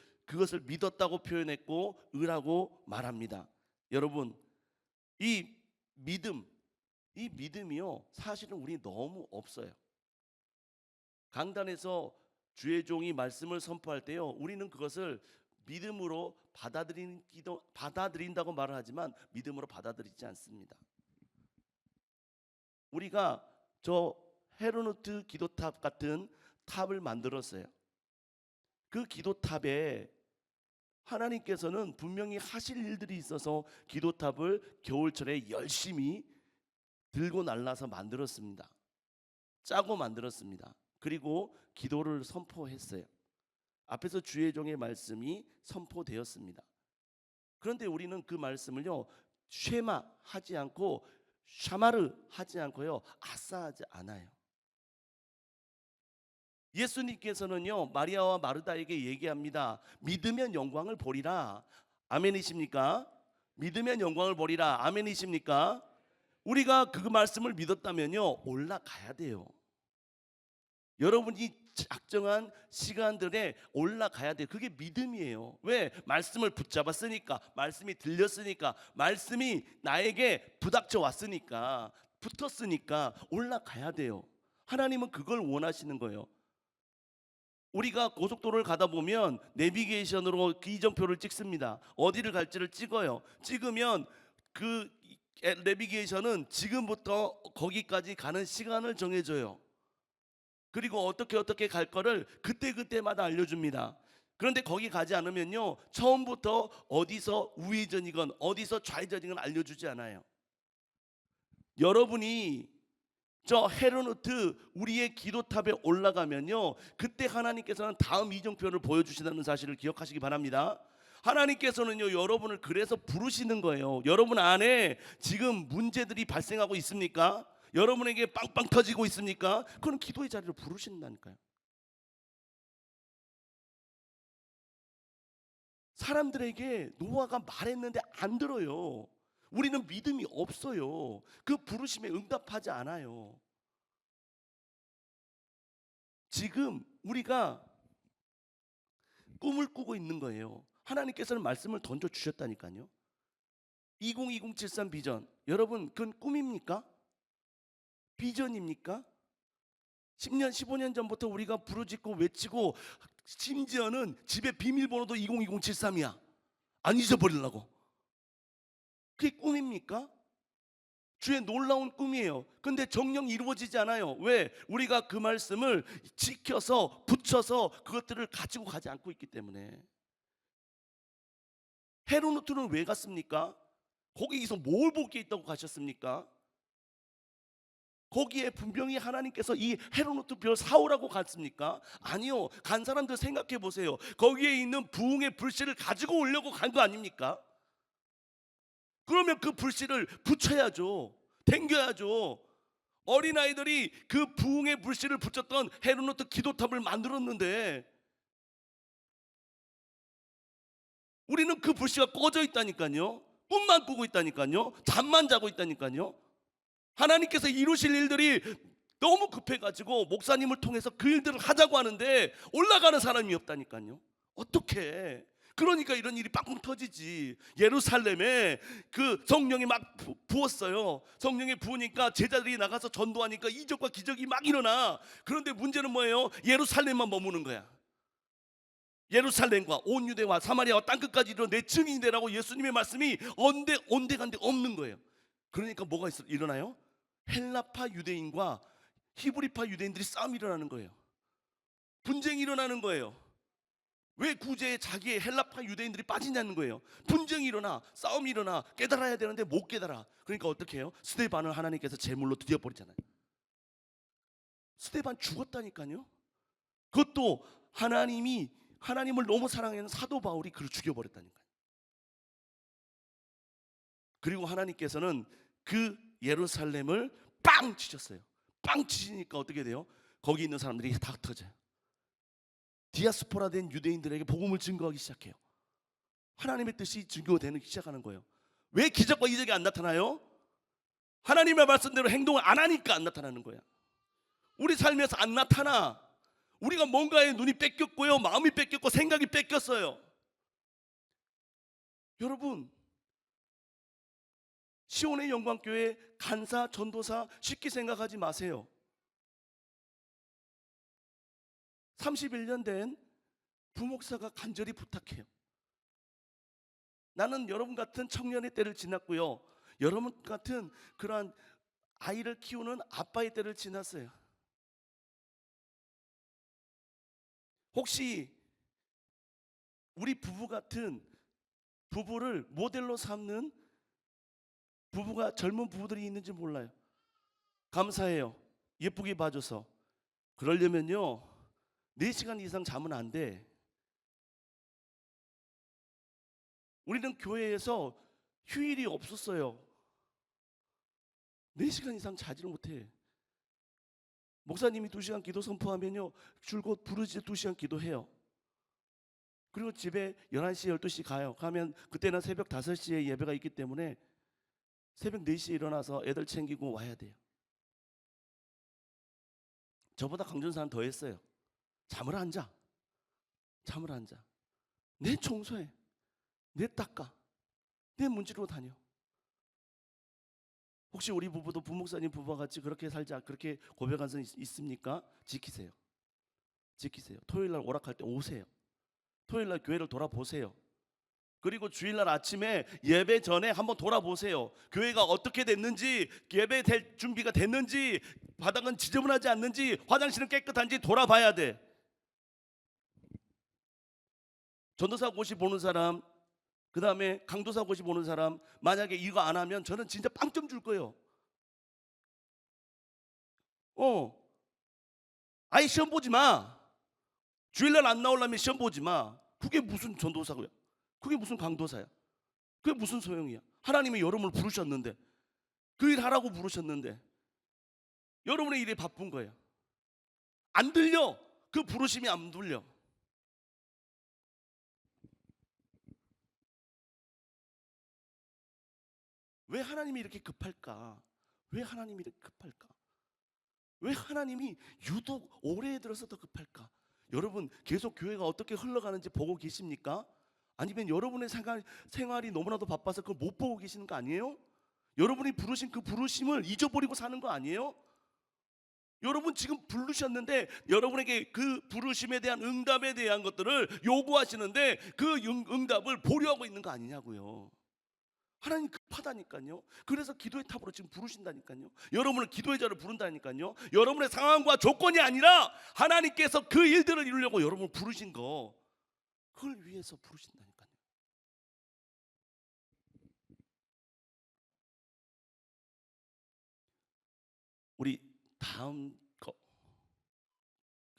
믿었다고 표현했고 의라고 말합니다. 여러분, 이 믿음이요, 사실은 우리 너무 없어요. 강단에서 주의 종이 말씀을 선포할 때요, 우리는 그것을 믿음으로 받아들인다고 말을 하지만 믿음으로 받아들이지 않습니다. 우리가 저 헤르노트 기도탑 같은 탑을 만들었어요. 그 기도탑에 하나님께서는 분명히 하실 일들이 있어서 기도탑을 겨울철에 열심히 들고 날라서 만들었습니다. 짜고 만들었습니다. 그리고 기도를 선포했어요. 앞에서 주의 종의 말씀이 선포되었습니다. 그런데 우리는 그 말씀을요, 쉐마 하지 않고 샤마르 하지 않고요, 아싸 하지 않아요. 예수님께서는요, 마리아와 마르다에게 얘기합니다. 믿으면 영광을 보리라. 아멘이십니까? 믿으면 영광을 보리라. 아멘이십니까? 우리가 그 말씀을 믿었다면요, 올라가야 돼요. 여러분이 작정한 시간들에 올라가야 돼요. 그게 믿음이에요. 왜? 말씀을 붙잡았으니까, 말씀이 들렸으니까, 말씀이 나에게 부닥쳐 왔으니까, 붙었으니까 올라가야 돼요. 하나님은 그걸 원하시는 거예요. 우리가 고속도로를 가다 보면 내비게이션으로 그 이정표를 찍습니다. 어디를 갈지를 찍어요. 찍으면 그 내비게이션은 지금부터 거기까지 가는 시간을 정해줘요. 그리고 어떻게 갈 거를 그때마다 알려줍니다. 그런데 거기 가지 않으면요, 처음부터 어디서 우회전이건 어디서 좌회전이건 알려주지 않아요. 여러분이 저 헤르노트 우리의 기도탑에 올라가면요, 그때 하나님께서는 다음 이정표를 보여주신다는 사실을 기억하시기 바랍니다. 하나님께서는요, 여러분을 그래서 부르시는 거예요. 여러분 안에 지금 문제들이 발생하고 있습니까? 여러분에게 빵빵 터지고 있습니까? 그건 기도의 자리로 부르신다니까요. 사람들에게 노아가 말했는데 안 들어요. 우리는 믿음이 없어요. 그 부르심에 응답하지 않아요. 지금 우리가 꿈을 꾸고 있는 거예요. 하나님께서는 말씀을 던져 주셨다니까요. 202073 비전, 여러분 그건 꿈입니까? 비전입니까? 10년 15년 전부터 우리가 부르짖고 외치고, 심지어는 집에 비밀번호도 202073이야 안 잊어버리려고. 그게 꿈입니까? 주의 놀라운 꿈이에요. 근데 정녕 이루어지지 않아요. 왜? 우리가 그 말씀을 지켜서 붙여서 그것들을 가지고 가지 않고 있기 때문에. 헤르노트는 왜 갔습니까? 거기서 뭘 볼 게 있다고 가셨습니까? 거기에 분명히 하나님께서 이 헤르노트 별 사오라고 갔습니까? 아니요. 간 사람들 생각해 보세요. 거기에 있는 부흥의 불씨를 가지고 오려고 간 거 아닙니까? 그러면 그 불씨를 붙여야죠. 당겨야죠. 어린아이들이 그 부흥의 불씨를 붙였던 헤르노트 기도탑을 만들었는데 우리는 그 불씨가 꺼져 있다니까요. 꿈만 꾸고 있다니까요. 잠만 자고 있다니까요. 하나님께서 이루실 일들이 너무 급해가지고 목사님을 통해서 그 일들을 하자고 하는데 올라가는 사람이 없다니까요. 어떻게? 그러니까 이런 일이 빵빵 터지지. 예루살렘에 그 성령이 막 부었어요. 성령이 부으니까 제자들이 나가서 전도하니까 이적과 기적이 막 일어나. 그런데 문제는 뭐예요? 예루살렘만 머무는 거야. 예루살렘과 온 유대와 사마리아와 땅끝까지 이르러 내 증인이 되라고 예수님의 말씀이 온데간데 없는 거예요. 그러니까 뭐가 일어나요? 헬라파 유대인과 히브리파 유대인들이 싸움이 일어나는 거예요. 분쟁이 일어나는 거예요. 왜 구제에 자기의 헬라파 유대인들이 빠지냐는 거예요. 분쟁이 일어나, 싸움이 일어나, 깨달아야 되는데 못 깨달아. 그러니까 어떻게 해요? 스데반을 하나님께서 제물로 드려버리잖아요. 스데반 죽었다니까요. 그것도 하나님을 너무 사랑하는 사도 바울이 그를 죽여버렸다니까요. 그리고 하나님께서는 그 예루살렘을 빵 치셨어요. 빵 치시니까 어떻게 돼요? 거기 있는 사람들이 다 흩어져요. 디아스포라 된 유대인들에게 복음을 증거하기 시작해요. 하나님의 뜻이 증거되기 시작하는 거예요. 왜 기적과 이적이 안 나타나요? 하나님의 말씀대로 행동을 안 하니까 안 나타나는 거야. 우리 삶에서 안 나타나. 우리가 뭔가에 눈이 뺏겼고요, 마음이 뺏겼고, 생각이 뺏겼어요. 여러분, 시온의 영광교회 간사, 전도사 쉽게 생각하지 마세요. 31년 된 부목사가 간절히 부탁해요. 나는 여러분 같은 청년의 때를 지났고요, 여러분 같은 그러한 아이를 키우는 아빠의 때를 지났어요. 혹시 우리 부부 같은 부부를 모델로 삼는 부부가 젊은 부부들이 있는지 몰라요. 감사해요. 예쁘게 봐줘서. 그러려면요 4시간 이상 자면 안 돼. 우리는 교회에서 휴일이 없었어요. 4시간 이상 자지를 못해. 목사님이 2시간 기도 선포하면요 줄곧 부르짖어 2시간 기도해요. 그리고 집에 11시 12시 가요. 가면 그때는 새벽 5시에 예배가 있기 때문에 새벽 4시에 일어나서 애들 챙기고 와야 돼요. 저보다 강준사는 더 했어요. 잠을 안 자. 내 청소해, 내 닦아, 내 문지르고 다녀. 혹시 우리 부부도 부목사님 부부와 같이 그렇게 살자, 그렇게 고백한 적 있습니까? 지키세요. 토요일날 오락할 때 오세요. 토요일날 교회를 돌아보세요. 그리고 주일날 아침에 예배 전에 한번 돌아보세요. 교회가 어떻게 됐는지, 예배 될 준비가 됐는지, 바닥은 지저분하지 않는지, 화장실은 깨끗한지 돌아봐야 돼. 전도사 고시 보는 사람, 그 다음에 강도사 고시 보는 사람, 만약에 이거 안 하면 저는 진짜 빵점 줄 거예요. 아예 시험 보지 마. 주일날 안 나오려면 시험 보지 마. 그게 무슨 전도사고요? 그게 무슨 강도사야? 그게 무슨 소용이야? 하나님이 여러분을 부르셨는데, 그 일 하라고 부르셨는데 여러분의 일에 바쁜 거예요. 안 들려. 그 부르심이 안 들려. 왜 하나님이 이렇게 급할까? 왜 하나님이 유독 올해 들어서 더 급할까? 여러분 계속 교회가 어떻게 흘러가는지 보고 계십니까? 아니면 여러분의 생활이 너무나도 바빠서 그걸 못 보고 계시는 거 아니에요? 여러분이 부르신 그 부르심을 잊어버리고 사는 거 아니에요? 여러분 지금 부르셨는데 여러분에게 그 부르심에 대한 응답에 대한 것들을 요구하시는데 그 응답을 보류하고 있는 거 아니냐고요. 하나님 급하다니까요. 그래서 기도의 탑으로 지금 부르신다니까요. 여러분을 기도의 자로 부른다니까요. 여러분의 상황과 조건이 아니라 하나님께서 그 일들을 이루려고 여러분을 부르신 거, 그걸 위해서 부르신다니까요. 우리 다음 거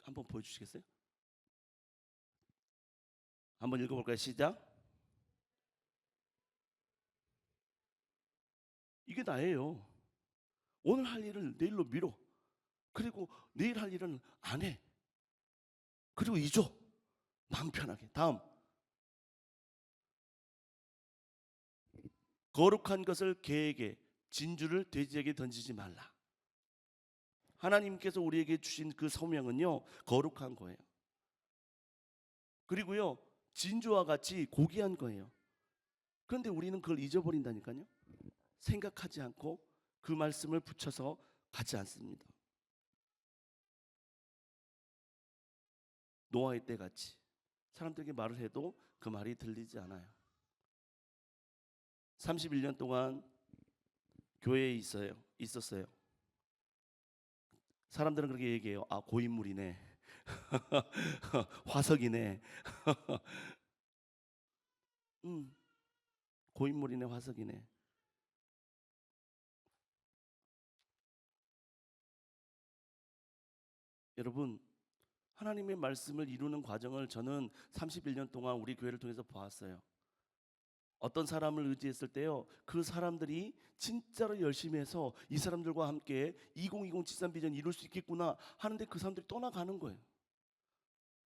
한번 보여주시겠어요? 한번 읽어볼까요? 시작. 이게 나예요. 오늘 할 일을 내일로 미뤄. 그리고 내일 할 일은 안 해. 그리고 잊어. 마음 편하게. 다음. 거룩한 것을 개에게, 진주를 돼지에게 던지지 말라. 하나님께서 우리에게 주신 그 소명은요, 거룩한 거예요. 그리고요, 진주와 같이 고귀한 거예요. 그런데 우리는 그걸 잊어버린다니까요. 생각하지 않고 그 말씀을 붙여서 가지 않습니다. 노아의 때 같이 사람들에게 말을 해도 그 말이 들리지 않아요. 31년 동안 교회에 있었어요. 사람들은 그렇게 얘기해요. 아, 고인물이네. 화석이네. 고인물이네, 화석이네. 여러분, 하나님의 말씀을 이루는 과정을 저는 31년 동안 우리 교회를 통해서 보았어요. 어떤 사람을 의지했을 때요, 그 사람들이 진짜로 열심히 해서 이 사람들과 함께 2020 73 비전 이룰 수 있겠구나 하는데 그 사람들이 떠나가는 거예요.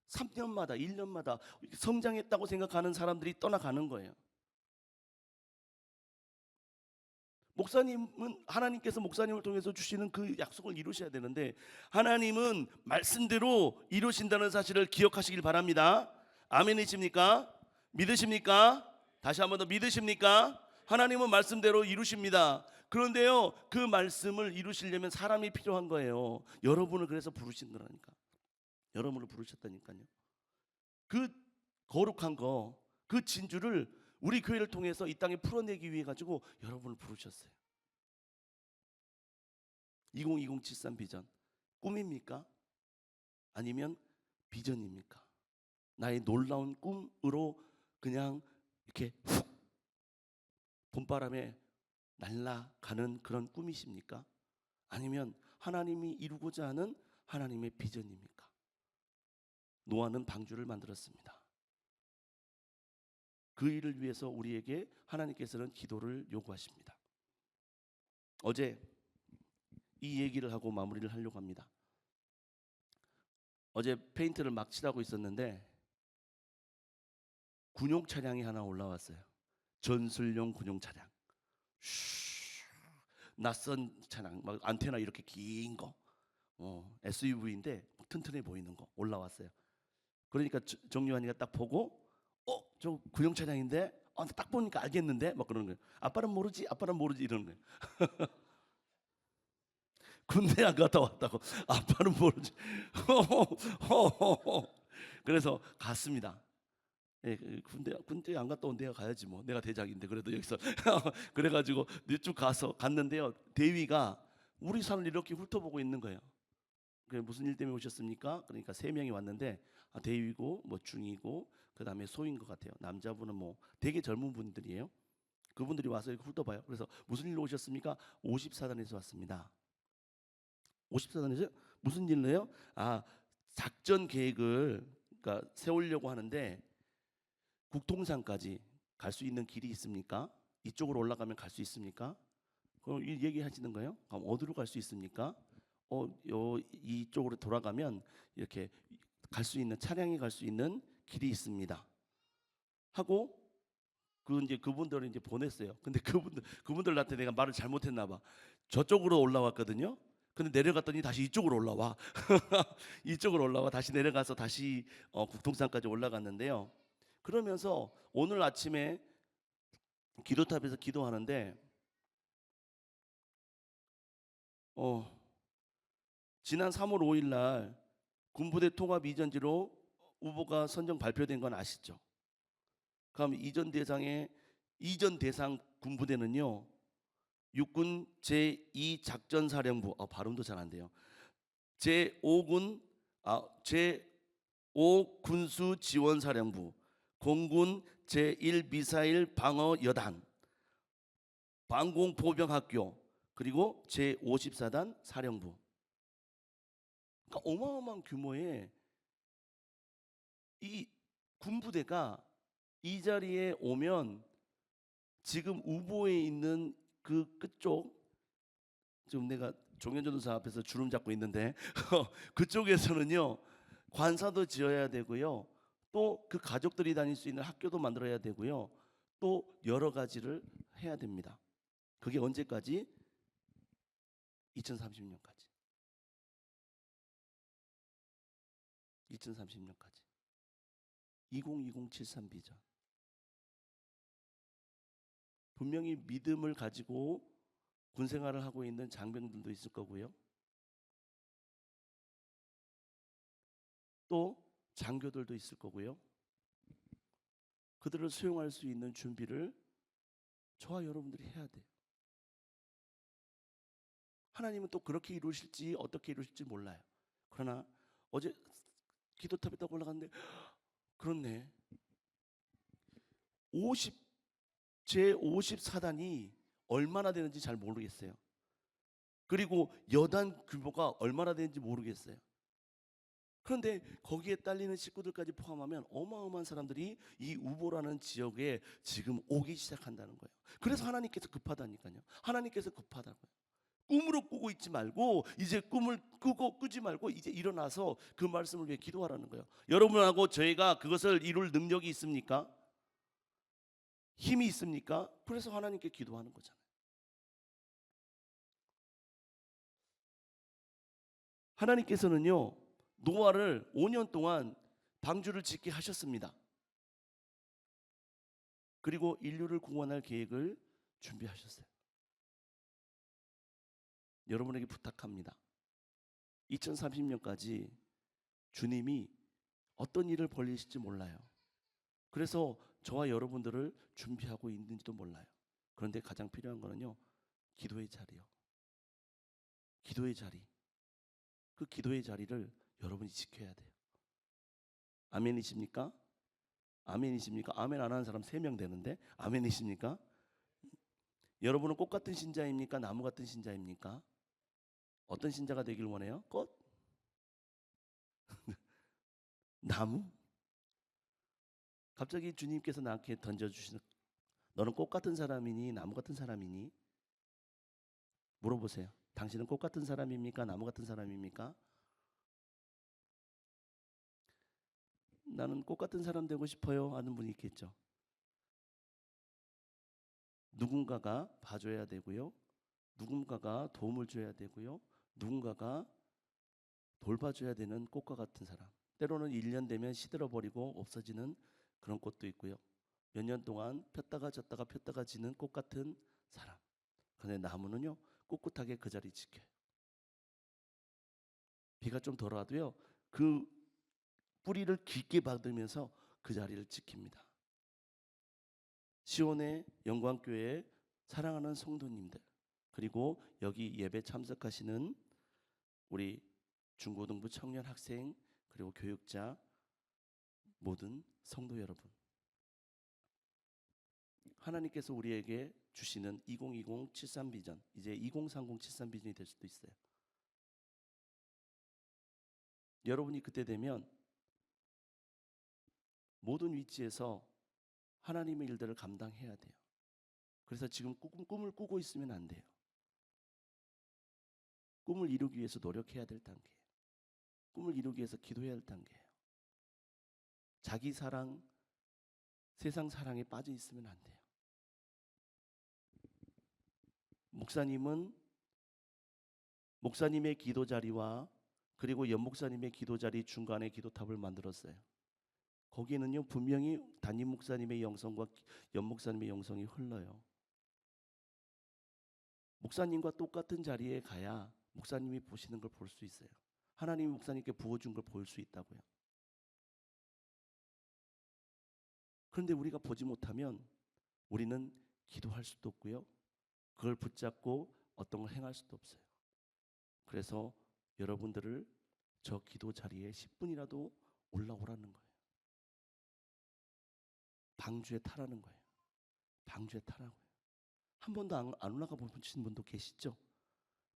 3년마다 1년마다 성장했다고 생각하는 사람들이 떠나가는 거예요. 목사님은 하나님께서 목사님을 통해서 주시는 그 약속을 이루셔야 되는데 하나님은 말씀대로 이루신다는 사실을 기억하시길 바랍니다. 아멘이십니까? 믿으십니까? 다시 한 번 더 믿으십니까? 하나님은 말씀대로 이루십니다. 그런데요, 그 말씀을 이루시려면 사람이 필요한 거예요. 여러분을 그래서 부르신 거라니까. 여러분을 부르셨다니까요. 그 거룩한 거, 그 진주를 우리 교회를 통해서 이 땅에 풀어내기 위해 가지고 여러분을 부르셨어요. 2020 73 비전 꿈입니까? 아니면 비전입니까? 나의 놀라운 꿈으로 그냥 이렇게 훅 봄바람에 날아가는 그런 꿈이십니까? 아니면 하나님이 이루고자 하는 하나님의 비전입니까? 노아는 방주를 만들었습니다. 그 일을 위해서 우리에게 하나님께서는 기도를 요구하십니다. 어제 이 얘기를 하고 마무리를 하려고 합니다. 어제 페인트를 막 칠하고 있었는데 군용 차량이 하나 올라왔어요. 전술용 군용 차량. 낯선 차량, 막 안테나 이렇게 긴 거, SUV인데 튼튼해 보이는 거 올라왔어요. 그러니까 정유한이가 딱 보고, 저 군용 차량인데, 딱 보니까 알겠는데, 막 그러는 거예요. 아빠는 모르지, 아빠는 모르지 이러는 거예요. 군대 안 갔다 왔다고 아빠는 모르지. 그래서 갔습니다. 예, 군대 안 갔다 온 내가 가야지 뭐. 내가 대장인데 그래도 여기서 그래가지고 쭉 가서 갔는데요. 대위가 우리 산을 이렇게 훑어보고 있는 거예요. 그래 무슨 일 때문에 오셨습니까? 그러니까 3명이 왔는데 대위고 뭐 중이고 그 다음에 소인 것 같아요. 남자분은 뭐 되게 젊은 분들이에요. 그분들이 와서 이렇게 훑어봐요. 그래서 무슨 일로 오셨습니까? 54단에서 왔습니다. 54단에서 무슨 일로 해요? 작전 계획을 그러니까 세우려고 하는데 국통산까지 갈 수 있는 길이 있습니까? 이쪽으로 올라가면 갈 수 있습니까? 그럼 얘기하시는 거예요? 그럼 어디로 갈 수 있습니까? 이쪽으로 돌아가면 이렇게 갈 수 있는 차량이 갈 수 있는 길이 있습니다. 하고 그분들을 이제 보냈어요. 근데 그분들한테 내가 말을 잘못했나 봐. 저쪽으로 올라왔거든요. 근데 내려갔더니 다시 이쪽으로 올라와. 이쪽으로 올라와. 다시 내려가서 다시 국통산까지 올라갔는데요. 그러면서 오늘 아침에 기도탑에서 기도하는데 지난 3월 5일 날 군부대 통합 이전지로 후보가 선정 발표된 건 아시죠? 그럼 이전 대상 군부대는요, 육군 제2작전사령부, 발음도 잘 안 돼요. 제5군수지원사령부, 공군 제1미사일 방어여단, 방공포병학교, 그리고 제54단 사령부. 그러니까 어마어마한 규모의 이 군부대가 이 자리에 오면 지금 우보에 있는 그 끝쪽, 지금 내가 종현전도사 앞에서 주름 잡고 있는데 그쪽에서는요 관사도 지어야 되고요, 또 그 가족들이 다닐 수 있는 학교도 만들어야 되고요, 또 여러 가지를 해야 됩니다. 그게 언제까지? 2030년까지. 2030년까지. 2020-73 비전. 분명히 믿음을 가지고 군 생활을 하고 있는 장병들도 있을 거고요, 또 장교들도 있을 거고요. 그들을 수용할 수 있는 준비를 저와 여러분들이 해야 돼요. 하나님은 또 그렇게 이루실지 어떻게 이루실지 몰라요. 그러나 어제 기도탑에 딱 올라갔는데 그렇네, 제54단이 얼마나 되는지 잘 모르겠어요. 그리고 여단 규모가 얼마나 되는지 모르겠어요. 그런데 거기에 딸리는 식구들까지 포함하면 어마어마한 사람들이 이 우보라는 지역에 지금 오기 시작한다는 거예요. 그래서 하나님께서 급하다니까요. 하나님께서 급하다고요. 꿈으로 꾸고 있지 말고, 이제 꿈을 꾸지 말고 이제 일어나서 그 말씀을 위해 기도하라는 거예요. 여러분하고 저희가 그것을 이룰 능력이 있습니까? 힘이 있습니까? 그래서 하나님께 기도하는 거잖아요. 하나님께서는요 노아를 5년 동안 방주를 짓게 하셨습니다. 그리고 인류를 구원할 계획을 준비하셨어요. 여러분에게 부탁합니다. 2030년까지 주님이 어떤 일을 벌리실지 몰라요. 그래서 저와 여러분들을 준비하고 있는지도 몰라요. 그런데 가장 필요한 거는요 기도의 자리요. 기도의 자리. 그 기도의 자리를 여러분이 지켜야 돼요. 아멘이십니까? 아멘이십니까? 아멘 안 하는 사람 3명 되는데 아멘이십니까? 여러분은 꽃 같은 신자입니까? 나무 같은 신자입니까? 어떤 신자가 되길 원해요? 꽃? 나무? 갑자기 주님께서 나한테 던져주시는, 너는 꽃 같은 사람이니 나무 같은 사람이니? 물어보세요. 당신은 꽃 같은 사람입니까? 나무 같은 사람입니까? 나는 꽃 같은 사람 되고 싶어요 하는 분이 있겠죠. 누군가가 봐줘야 되고요, 누군가가 도움을 줘야 되고요, 누군가가 돌봐줘야 되는 꽃과 같은 사람. 때로는 1년 되면 시들어버리고 없어지는 그런 꽃도 있고요, 몇 년 동안 폈다가 졌다가 폈다가 지는 꽃 같은 사람. 그런데 나무는요 꿋꿋하게 그 자리 지켜요. 비가 좀 덜 와도요 그 뿌리를 깊게 받으면서 그 자리를 지킵니다. 시온의 영광교회 사랑하는 성도님들, 그리고 여기 예배 참석하시는 우리 중고등부 청년 학생, 그리고 교육자, 모든 성도 여러분, 하나님께서 우리에게 주시는 2020-73 비전, 이제 2030-73 비전이 될 수도 있어요. 여러분이 그때 되면 모든 위치에서 하나님의 일들을 감당해야 돼요. 그래서 지금 꿈을 꾸고 있으면 안 돼요. 꿈을 이루기 위해서 노력해야 될 단계예요. 꿈을 이루기 위해서 기도해야 할 단계예요. 자기 사랑, 세상 사랑에 빠져 있으면 안 돼요. 목사님의 기도 자리와 그리고 연목사님의 기도 자리 중간에 기도탑을 만들었어요. 거기에는요 분명히 담임 목사님의 영성과 연목사님의 영성이 흘러요. 목사님과 똑같은 자리에 가야 목사님이 보시는 걸 볼 수 있어요. 하나님이 목사님께 부어준 걸 볼 수 있다고요. 그런데 우리가 보지 못하면 우리는 기도할 수도 없고요. 그걸 붙잡고 어떤 걸 행할 수도 없어요. 그래서 여러분들을 저 기도 자리에 10분이라도 올라오라는 거예요. 방주에 타라는 거예요. 방주에 타라고요. 한 번도 안 올라가 보신 분도 계시죠?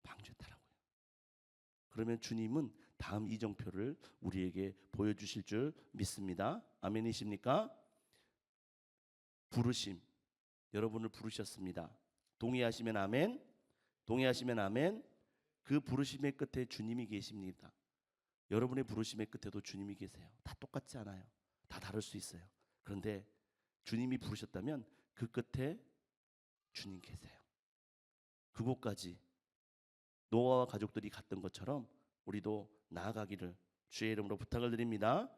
방주에 타라고요. 그러면 주님은 다음 이정표를 우리에게 보여주실 줄 믿습니다. 아멘이십니까? 부르심. 여러분을 부르셨습니다. 동의하시면 아멘. 동의하시면 아멘. 그 부르심의 끝에 주님이 계십니다. 여러분의 부르심의 끝에도 주님이 계세요. 다 똑같지 않아요. 다 다를 수 있어요. 그런데 주님이 부르셨다면 그 끝에 주님 계세요. 그곳까지 노아와 가족들이 갔던 것처럼 우리도 나아가기를 주의 이름으로 부탁을 드립니다.